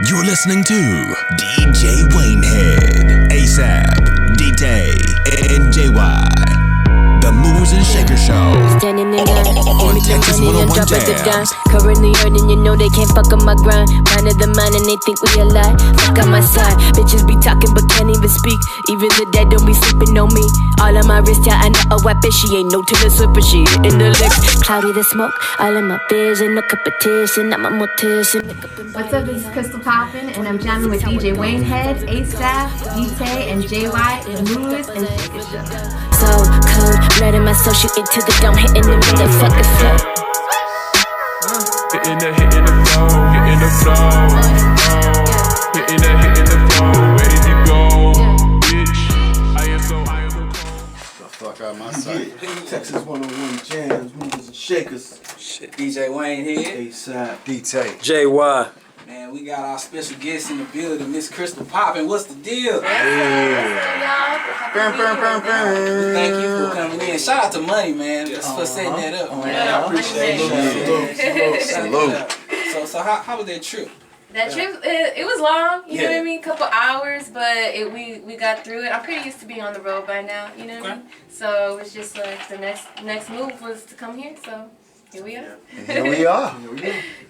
You're listening to DJ Waynehead, ASAP, D-Tay, and JY. The Movers and Shakers Show. Standing in line, on give me Texas the money and 101 drop it down. Jams. Currently earning, you know they can't fuck up my grind. Mind of the mind and they think we alive. Fuck on my side, bitches be talking but can't even speak. Even the dead don't be sleeping on me. All on my wrist, yeah, I know a weapon. She ain't no Taylor Swift, but she in the licks. Cloudy the smoke, all in my vision, no competition. I'm a mortician. What's up, this is Krystall Poppin, and I'm jamming with DJ Waynehead, ASAP, D-Tay, and JY in the Movers and Shakers Show. So cold, blood in my soul, shooting to the dome, hitting the motherfucking flow. Hitting the flow, hitting the flow, hitting the flow. Where did you go, bitch? I am so cold. The fuck out my sight. Texas 101 Jams, Movers and Shakers. Shit, DJ Waynehead. ASAP. D-Tay. JY. Man, we got our special guest in the building, Miss Krystall Poppin. What's the deal? Thank you for coming in. Shout out to Money, man, for setting that up. Man, I appreciate it. Salute. So how was that trip? That trip, it was long, you know Yeah. what I mean? Couple hours, but we got through it. I'm pretty used to being on the road by now, you know what I mean? So it was just like the next move was to come here, so here we are. Here we are.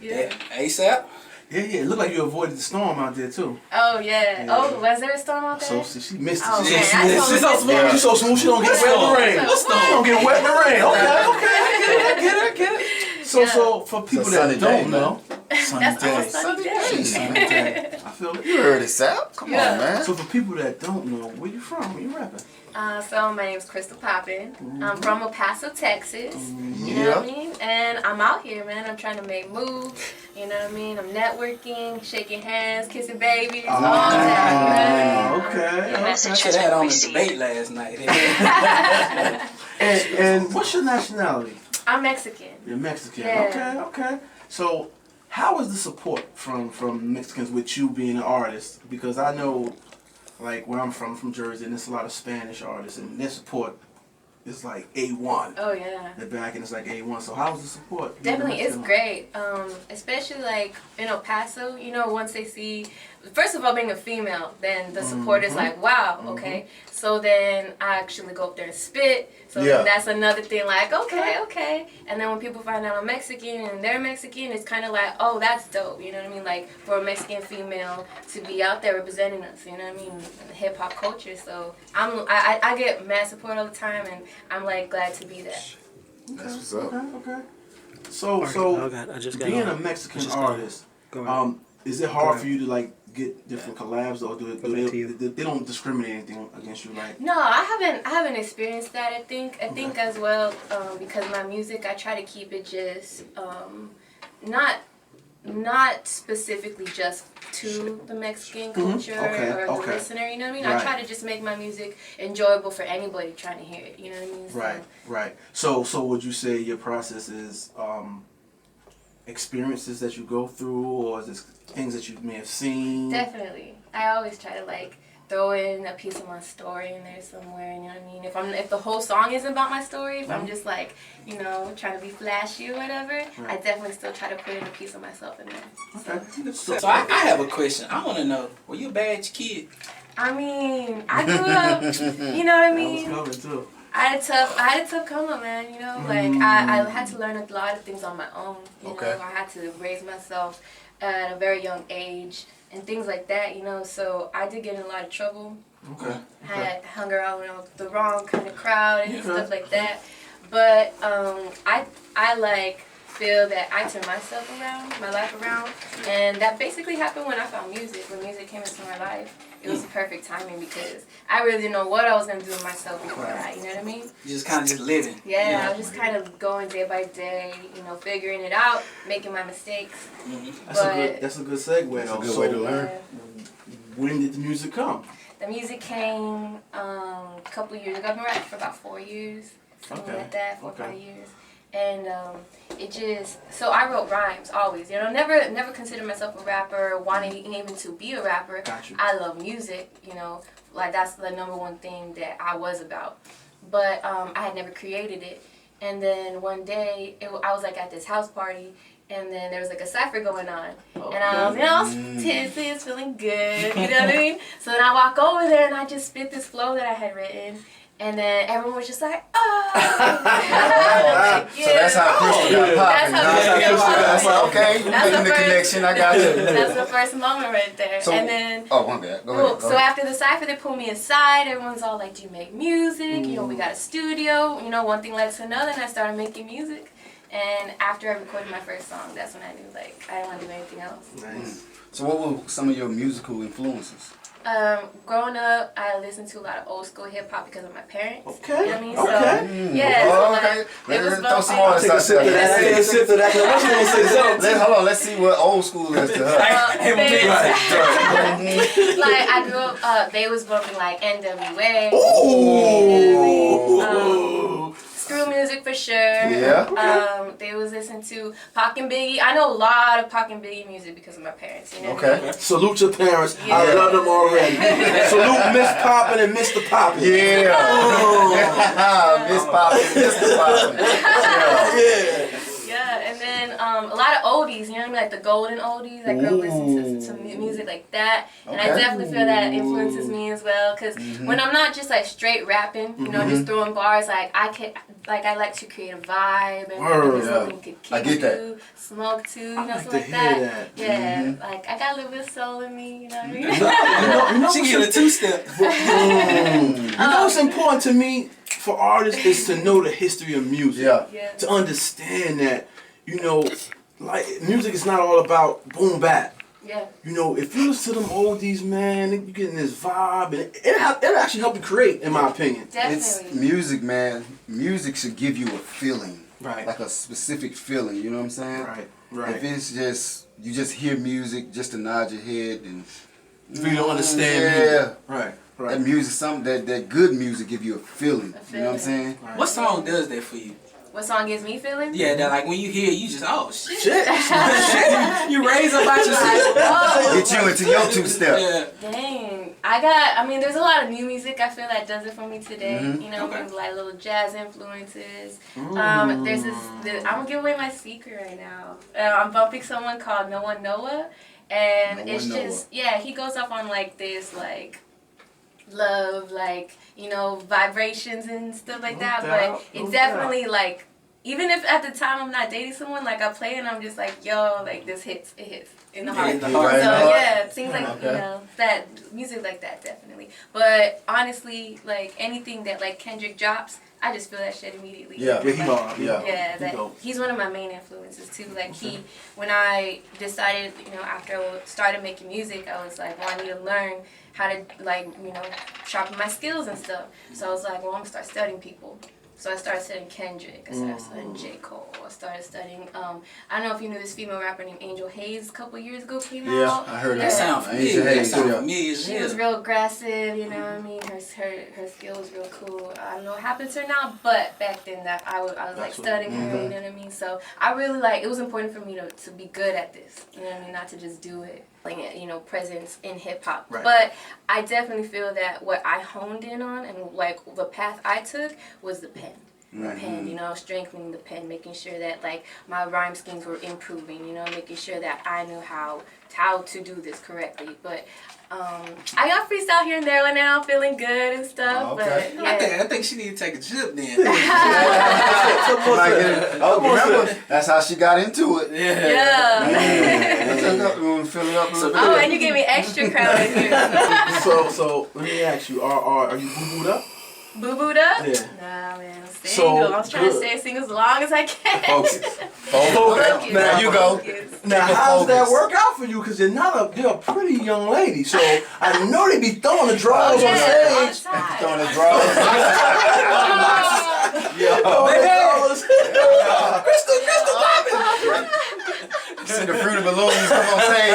Yeah. ASAP? Yeah, it looked like you avoided the storm out there too. Oh, yeah. Oh, was there a storm out there? So she missed it. Oh, She- man, she- I she's totally so missed smooth. it. She's so smooth. She don't get wet in the rain. What's She don't get wet in the rain. Okay, I get it. So for people It's a sunny that day, don't man. know, That's all sunny day. I feel it. You heard it, Sal. Come Yeah. on, man. So for people that don't know, where you from? Where you rapping? So my name is Krystall Poppin. I'm from Paso, Texas. You know Yeah. what I mean? And I'm out here, man. I'm trying to make moves. You know what I mean? I'm networking, shaking hands, kissing babies, all that. Okay. I should have had on the debate last night. And what's your nationality? I'm Mexican. You're Mexican. Yeah. Okay. So how is the support from Mexicans with you being an artist? Because I know, like where I'm from Jersey, and there's a lot of Spanish artists, and their support is like A1. Oh, yeah. They're back and it's like A1. So how's the support? Definitely, it's great. Especially like in El Paso, you know, once they see, first of all, being a female, then the support is like, wow, okay. So then I actually go up there and spit. So Yeah. then that's another thing, like, okay. And then when people find out I'm Mexican and they're Mexican, it's kind of like, oh, that's dope. You know what I mean? Like for a Mexican female to be out there representing us, you know what I mean? In the hip hop culture. So I get mad support all the time, and I'm like glad to be there. That's what's up. Okay. So being a Mexican artist, is it hard for you to like get different collabs, or do they don't discriminate anything against you? Like No, I haven't experienced that. I think as well, because my music, I try to keep it just not specifically just to the Mexican culture or the listener, you know what I mean? Right. I try to just make my music enjoyable for anybody trying to hear it, you know what I mean? Right. So would you say your process is experiences that you go through, or is this things that you may have seen? Definitely. I always try to like throw in a piece of my story in there somewhere, you know what I mean? If the whole song isn't about my story, if I'm just like, you know, trying to be flashy or whatever, I definitely still try to put in a piece of myself in there. Okay. So I have a question. I want to know, were you a bad kid? I mean, I grew up, you know what I mean? That was coming too. I had a tough come up, man, you know? Like, I had to learn a lot of things on my own, you know? I had to raise myself at a very young age and things like that, you know? So I did get in a lot of trouble. Okay. I had hung around with the wrong kind of crowd and stuff like that. But I like feel that I turned myself around, my life around, and that basically happened when I found music. When music came into my life, it was the perfect timing because I really didn't know what I was gonna do with myself before that. You know what I mean? You just kind of just living. Yeah, I was just kind of going day by day, you know, figuring it out, making my mistakes. That's a good segue. That's a good way to learn. When did the music come? The music came a couple years ago. I've been rapping for about 4 years, something like that, 4 or 5 years. And so I wrote rhymes always, you know, never considered myself a rapper, wanting even to be a rapper. Got you. I love music, you know, like that's the #1 thing that I was about. But I had never created it. And then one day, I was like at this house party, and then there was like a cypher going on, and I was, I was tipsy, it's feeling good, you know what I mean? So then I walk over there and I just spit this flow that I had written. And then everyone was just like, oh. So that's how Krystall got popping. That's how okay, making the connection. I got you. That's the first moment right there. So, and then, oh, my bad. Go ahead. So after the cypher, they pulled me aside. Everyone's all like, do you make music? You know, we got a studio. You know, one thing led to another, and I started making music. And after I recorded my first song, that's when I knew, like, I didn't want to do anything else. Nice. So what were some of your musical influences? Growing up, I listened to a lot of old school hip hop because of my parents. Okay. You know what I mean? Okay. So, yeah. So Okay. it was Throw some more Take a sip of that. Take a sip of that. Hold on. Let's see what old school is to her. Like I grew up, they was bumping like NWA. Screw music for sure. Yeah. They was listening to Pac and Biggie. I know a lot of Pac and Biggie music because of my parents. You know what I mean? Salute your parents. Yeah. I love them already. Salute Miss Poppin and Mr. Poppin. Yeah. Miss Poppin, Mr. Poppin. Yeah. Yeah, and then a lot of oldies, you know what I mean? Like the golden oldies. I grew up listening to music like that. And I definitely feel that influences me as well. Because when I'm not just like straight rapping, you know, just throwing bars, like I like to create a vibe and something you could I get that. to, smoke to, you know, like something to like hear that. that. Yeah, like I got a little bit of soul in me, you know what I mean? She get a 2-step. You know what's important to me for artists is to know the history of music. Yeah. To understand that, you know, like music is not all about boom bap. Yeah. You know, if you listen to them oldies, man, you getting this vibe, and it'll actually help you create, in my opinion. Definitely. It's music, man. Music should give you a feeling. Right. Like a specific feeling, you know what I'm saying? Right. If it's just, you just hear music just to nod your head and... If you don't understand music. Right. That music, that good music give you a feeling. You know what I'm saying? Right. What song does that for you? What song gives me feelings? Yeah, that like when you hear it, you just, oh shit. Shit. You raise up out your seat. Get you into your 2-step. Yeah. Dang. There's a lot of new music I feel that does it for me today. You know, with like little jazz influences. I'm gonna give away my secret right now. I'm bumping someone called No One Noah. And it's just, he goes up on like this, like, love, like, you know, vibrations and stuff like that. But it's definitely like, even if at the time I'm not dating someone, like I play and I'm just like, yo, like this hits, it hits in the heart. So yeah, things like, you know, that music like that definitely. But honestly, like anything that like Kendrick drops, I just feel that shit immediately. He's one of my main influences too. Like when I decided, you know, after I started making music, I was like, well, I need to learn how to like, you know, sharpen my skills and stuff. So I was like, well, I'm gonna start studying people. So I started studying Kendrick, I started studying J. Cole, I started studying, I don't know if you knew this female rapper named Angel Hayes a couple years ago came out. Yeah, I heard That sounds familiar. She was real aggressive, you know what I mean? Her skill was real cool. I don't know what happened to her now, but back then that I was like studying her, you know what I mean? So I really it was important for me to be good at this, you know what I mean? Not to just do it. You know, presence in hip hop. But I definitely feel that what I honed in on and like the path I took was the pen. The pen, you know, strengthening the pen, making sure that like my rhyme schemes were improving, you know, making sure that I knew how to do this correctly. But I got freestyle here and there when now, feeling good and stuff. But I think she need to take a trip then. Remember, that's how she got into it. Fill it up a little bit. And you gave me extra credit here. So let me ask you, are you boo-booed up? Boo-booed up? Yeah. Nah, man, I'm single. I'm trying to stay single as long as I can. Focus. Now you go. Now, how does that work out for you? Because you're a pretty young lady. So I know they be throwing the draws on stage. Throwing the draws. Krystall Poppin. See the fruit of balloons come on stage.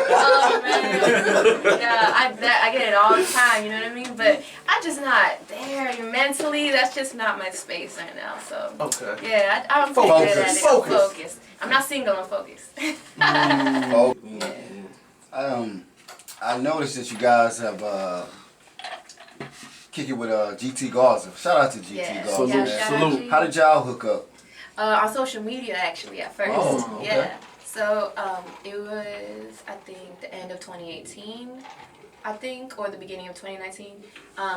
Oh man, yeah, I get it all the time. You know what I mean? But I'm just not there mentally. That's just not my space right now. So yeah, I'm pretty good at it. I'm focused. I'm not single. I'm focused. I noticed that you guys have kick it with GT Garza. Shout out to GT Garza. Salute. How did y'all hook up? On social media, actually, at first. Oh, okay. Yeah. So it was, I think, the end of 2018, I think, or the beginning of 2019.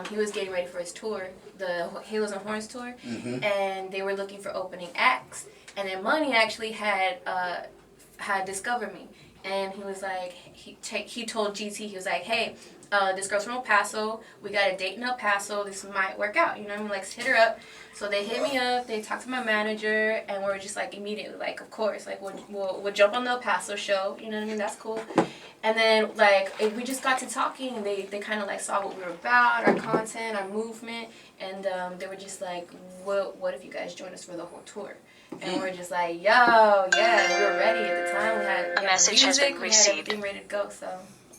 He was getting ready for his tour, the Halos and Horns tour, and they were looking for opening acts. And then Money actually had discovered me, and he was like, he told GT, he was like, hey, this girl's from El Paso. We got a date in El Paso. This might work out. You know what I mean? Like, hit her up. So they hit me up. They talked to my manager, and we're just like immediately like, of course, like we'll jump on the El Paso show. You know what I mean? That's cool. And then like we just got to talking, and they kind of like saw what we were about, our content, our movement, and they were just like, what if you guys join us for the whole tour? And we're just like, yo, yeah, we were ready at the time. We had music, we had everything ready to go. So.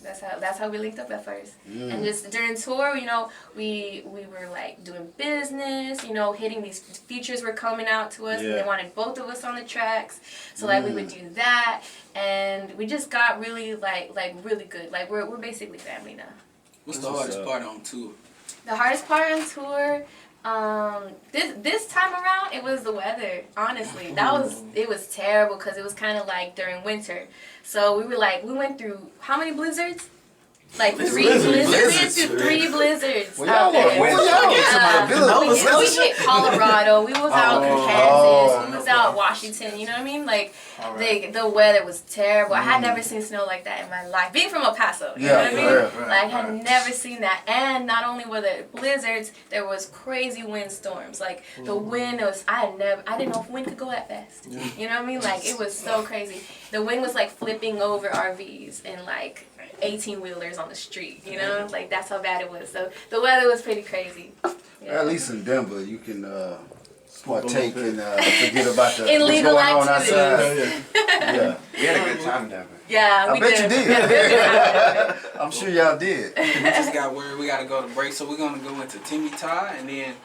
That's how we linked up at first. And just during tour, you know, we were like doing business, you know, hitting these features were coming out to us, and they wanted both of us on the tracks. So like we would do that, and we just got really like really good. Like we're basically family now. What's the hardest part on tour? The hardest part on tour, this time around, it was the weather. Honestly, it was terrible because it was kind of like during winter. So we went through how many blizzards? Like 3 blizzards. We went through 3 blizzards out there. We hit Colorado. We was out in Kansas. We was out Washington. You know what I mean? Like the weather was terrible. I had never seen snow like that in my life. Being from El Paso, you know what I mean? Like I had never seen that. And not only were there blizzards, there was crazy windstorms. Like the wind was, I didn't know if wind could go that fast. You know what I mean? Like it was so crazy. The wind was like flipping over RVs and like 18-wheelers on the street, you know? Like, that's how bad it was. So, the weather was pretty crazy. Yeah. At least in Denver, you can partake and forget about the illegal what's going activities. On outside. We had a good time in Denver. Yeah, I bet you did. I'm sure y'all did. We just got word we got to go to break, so we're going to go into Timmy Todd, and then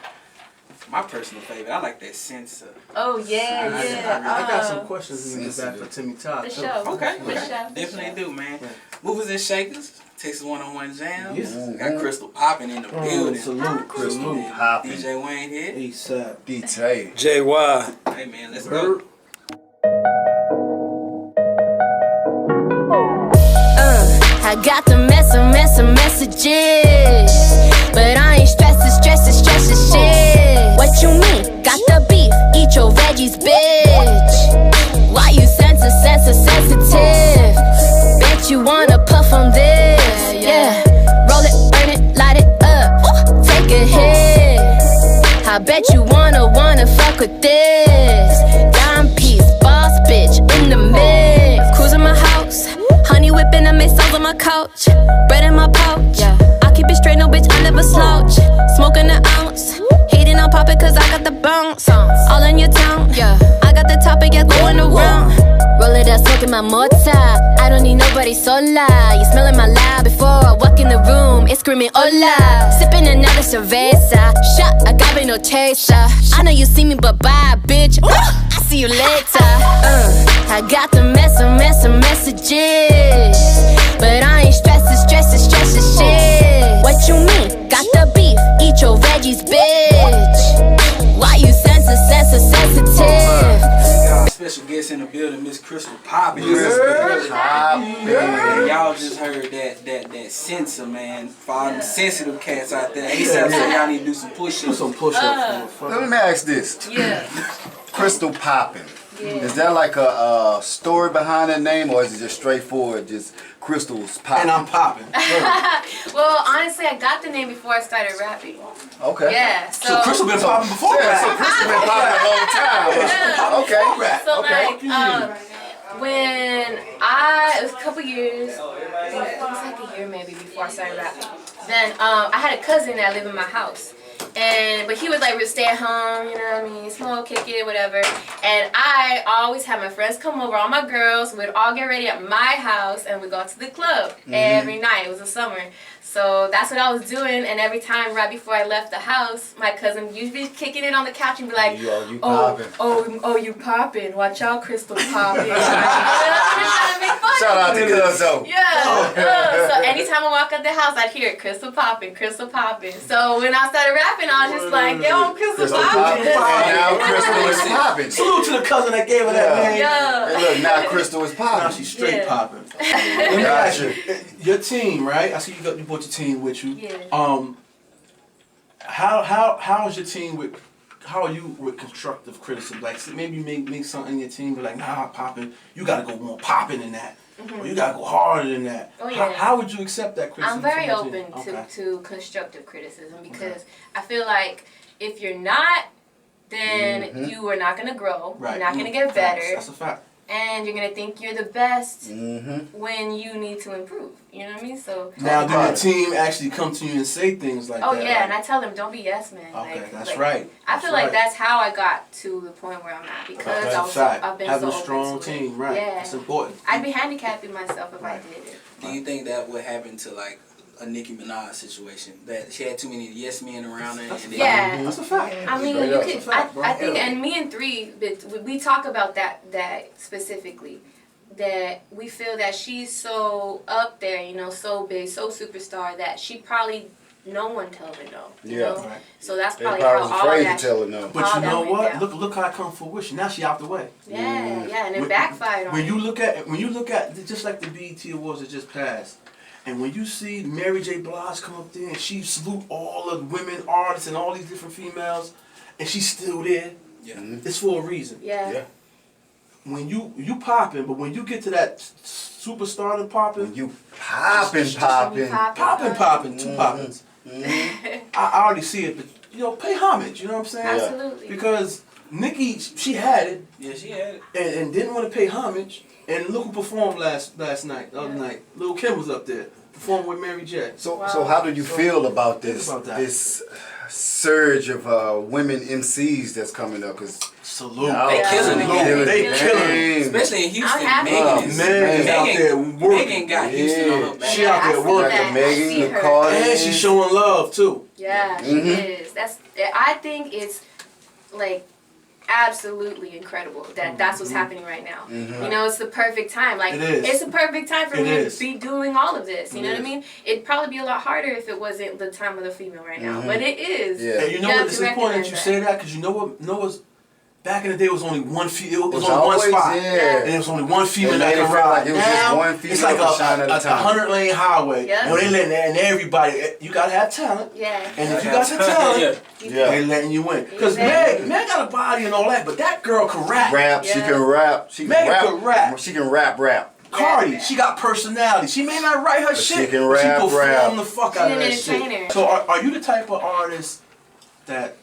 my personal favorite, I like that Sensa. Oh, yeah. I got some questions in the back for Timmy Todd. For sure. Okay. For sure. Definitely do, man. Movers and Shakers, Texas One-on-One Jams. Yes. Got Krystall Poppin in the building. Salute, Krystall Poppin. DJ Wayne here. ASAP. D-Tay. JY. Hey, man, let's go. I got the messages, but I ain't stressing shit. What you mean? Got the beef? Eat your veggies, bitch. Why you sensitive? Bet you wanna puff on this, yeah. Roll it, burn it, light it up, take a hit. I bet you wanna fuck with this. Dime piece, boss bitch in the mix. Cruising my house, honey whipping, I make sauce on my couch. Bread in my pouch, I keep it straight, no bitch, I never slouch. Smoking an ounce, hating on poppin' cause I got the bounce. All in your town, I got the topic, going around. Roll it up, smoking my mortar. I don't need nobody sola. You smelling my loud before I walk in the room. It's screaming hola. Sipping another cerveza. Shot agave, no chaser. I know you see me, but bye, bitch. I see you later. I got the messages, but I ain't stressing shit. What you mean? Got the beef? Eat your veggies, bitch. Why you sensitive? Special guest in the building, Miss Krystall Poppin. Y'all just heard that Sensa, man. For all them sensitive cats out there. ASAP said y'all need to do some push-ups. Let me ask this. Yeah. Krystall Poppin. Is there like a story behind that name, or is it just straightforward, just Krystall's Poppin? And I'm popping. Well, honestly, I got the name before I started rapping. Okay. Yeah. So Krystall been popping before Yeah, so rap. Krystall been popping a long time. Okay. So Okay. like, when it was a couple years, it was like a year maybe before I started rapping. Then I had a cousin that lived in my house. But he would like stay at home, you know what I mean, smoke, kick it, whatever. And I always had my friends come over, all my girls, we'd all get ready at my house and we'd go to the club every night. It was the summer. So that's what I was doing, and every time right before I left the house, my cousin usually be kicking it on the couch and be like, you poppin'. oh, you poppin'. Watch out, Krystall Poppin'. Shout out to Cuzzo. Yeah. So anytime I walk out the house, I'd hear it, Krystall Poppin', Krystall Poppin'. So when I started rapping, I was just like, yo, Krystall Poppin'. And now Krystall is poppin'. Salute to the cousin that gave her that name. Yeah. And look, now Krystall is poppin'. Now she's straight popping. Gotcha. Your team, right? I see you brought your team with you. Yeah. How is your team with? How are you with constructive criticism? Like maybe make something in your team be like, nah, popping. You gotta go more popping than that, or you gotta go harder than that. Oh, yeah. How would you accept that criticism? I'm very from your open team? to constructive criticism because I feel like if you're not, then you are not gonna grow. Right. You're not gonna get better. That's a fact. And you're gonna think you're the best when you need to improve. You know what I mean? So Now, do your team actually come to you and say things like that? oh yeah, and I tell them don't be yes man. Okay, that's right. I feel like that's how I got to the point where I'm at because I've been having so a strong open to it. team, right? Yeah, That's important. I'd be handicapping myself if I did it. Do you think that would happen to like a Nicki Minaj situation? That she had too many yes men around her? And then Yeah. That's a fact. I mean, Straight you up. could. I think, and me and Three, we talk about that specifically. That we feel that she's so up there, you know, so big, so superstar that she probably no one tells her no. You know? Right. So that's They probably probably how all afraid that. to tell her no. But all you that know went what? down. Look how it come fruition. Now she out the way. Yeah, and it When- backfired on When her. you look at just like the BET Awards that just passed, and when you see Mary J. Blige come up there and she salute all the women artists and all these different females, and she's still there, it's for a reason. Yeah. When you popping, but when you get to that superstar to popping, When you poppin', two poppins. I already see it, but you know, pay homage. You know what I'm saying? Absolutely. Because Nicki, she had it. Yeah, she had it. And didn't want to pay homage. And look who performed last night, the other night. Lil' Kim was up there, performing with Mary J. So how do you feel about this this surge of women MCs that's coming up? Cause salute. They killing it. They killing it. Especially in Houston. I'm happy. Megan is Megan out there working. Megan got Houston on her back. She out there I see working. that. I Megan, see the her. Cardi. And she's showing love too. Yeah, she is. I think it's like absolutely incredible that that's what's happening right now. You know, it's the perfect time. Like It is. it's a perfect time for It me is. to be doing all of this. You know what I is. mean? It'd probably be a lot harder if it wasn't the time of the female right now, but it is. Yeah. And you know You what? have It's to important that you recognize say that because you know what? Noah's back in the day it was only one female. It was It's only one always, spot. yeah. And it was only one female They that made it could feel ride. like it was just Now, one female it's like to shine at a time. 100-lane highway. Yeah. Well, they letting and everybody. You gotta have talent. Yeah. And if you got the talent, Yeah. they letting you win. Because Exactly. Meg got a body and all that, but that girl can rap. Rap, she Yeah. can rap. She can Megan rap. can rap. She can rap. Cardi, Yeah. she got personality. She may not write her But shit, she can but she rap, perform rap. the fuck She's out of an that shit. entertainer. So are you the type of artist that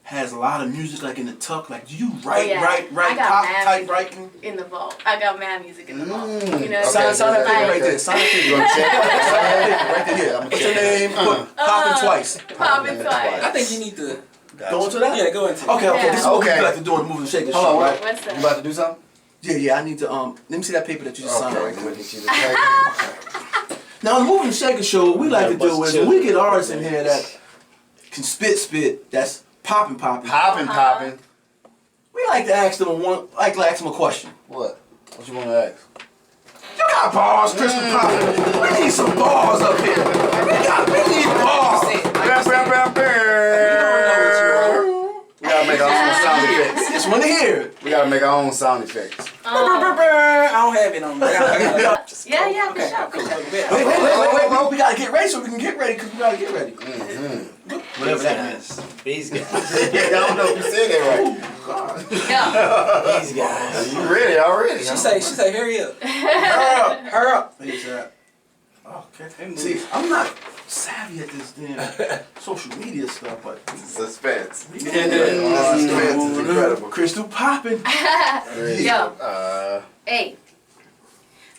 has a lot of music like in the tuck? Like do you write, I got pop mad type music writing? in the vault. I got mad music in the vault. You know, Sign that paper like, right there. Sign that paper. You wanna check? Sign that paper right there. Yeah, put your name. Put popping twice. Poppin' twice. I think you need to Go into that. go into it. Okay. Yeah. This is what Okay. we like to do in moving shaking Hold shit, on, right? What's You up? about to do something? Yeah. I need to let me see that paper that you just signed. Okay, Right I'm quick. gonna get you the paper. Now, the moving shaker show, what we like to do is when we get artists in here that can spit, that's popping. Poppin'. We like to ask them a question. What? What you wanna ask? You got bars, Krystall Poppin. We need some bars up here. We need bars. We gotta make our own sound effects. Just want to hear it. We gotta make our own sound effects. I don't have it on me. Yeah, for Okay, sure. cool. Wait. We gotta get ready so we can get ready because we gotta get ready. Whatever that means. These guys. I don't know if you said that Yeah. These guys. right. You ready already? She say, hurry up. Hurry up. Okay. See, I'm not savvy at this damn social media stuff, but Suspense. suspense is incredible. Krystall Poppin. Yo. Hey.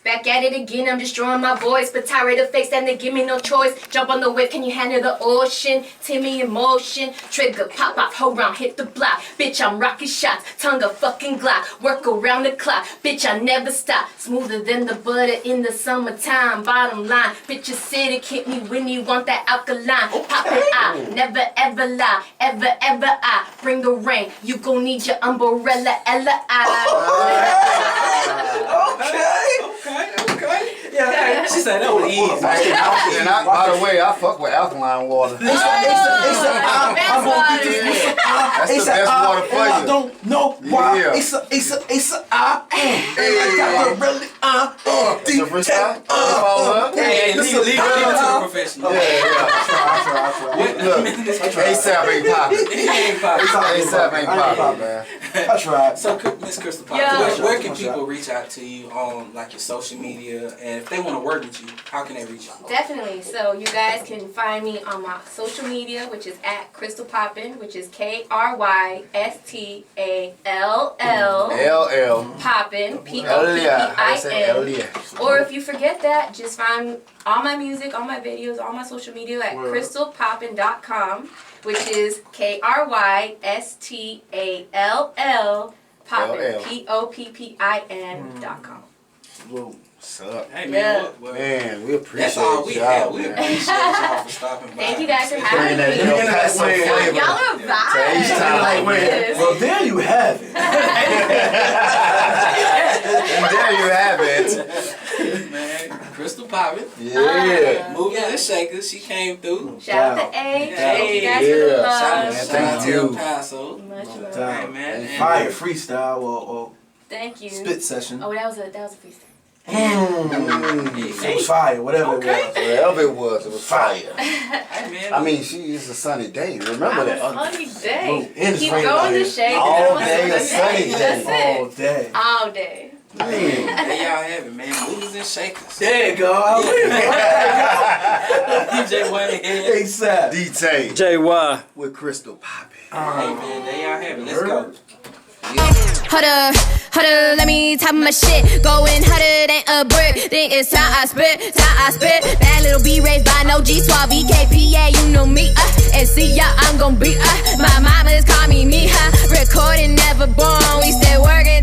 Back at it again, I'm destroying my voice. But tired of fakes and they give me no choice. Jump on the wave, can you handle the ocean? Timmy in motion, trigger, pop off, hold round, hit the block. Bitch, I'm rocking shots, tongue a fucking Glock. Work around the clock, bitch, I never stop. Smoother than the butter in the summertime. Bottom line, bitch, acidic, hit me when you want that alkaline. Pop it out, never ever lie, ever I. Bring the rain, you gon' need your umbrella, Okay. Yeah, she said that was easy. And by the way, I fuck with alkaline water. That's the best water for you. I don't know why. Yeah. It's a I. And I got the really Hey, leave it to the professional. Yeah. Look, ASAP ain't popping. He ain't popping. ASAP ain't popping, man. That's right. So, Miss Krystall Poppin, where can people reach out to you on like your social media, and if they want to work with you, how can they reach out? Definitely. So you guys can find me on my social media, which is at Krystall Poppin, which is Krystall Poppin, Poppin. Or if you forget that, just find all my music, all my videos, all my social media at krystallpoppin.com, which is KRYSTALL Poppin, POPPIN.com. What's up? Hey man, Man, we appreciate that's all we y'all. have. We appreciate y'all for stopping by. Thank you guys for having me. Paso flavor. Y'all are vibes. Well, there you have it. And there you have it. Man, Krystall Poppin. Yeah. Moving and shakers, she came through. Shout out to A. Thank you guys for the Yeah. love. Shout out to you. Paso. Much love. Hey, man. Fire freestyle or Thank you. spit session. Oh, that was a freestyle. It was fire, whatever it was. Wherever it was fire. Hey, man. I mean, she is a sunny day. Remember that. Sunny day. And it's Keep raining out going to here. shade. All day a sunny day. That's it. All day. All day. There y'all have it, man. Movers and shakers. There you go. DJ Wayne. ASAP. D-Tay JY. with Krystall Poppin. Hey, man. There y'all have it. Let's go. Hold up, let me top my shit. Going harder than a brick. Think it's time I spit. That little B raised by no G12 VKPA, you know me. And see ya, I'm gon' be. My mama's call me Mija. Recording never born. We still working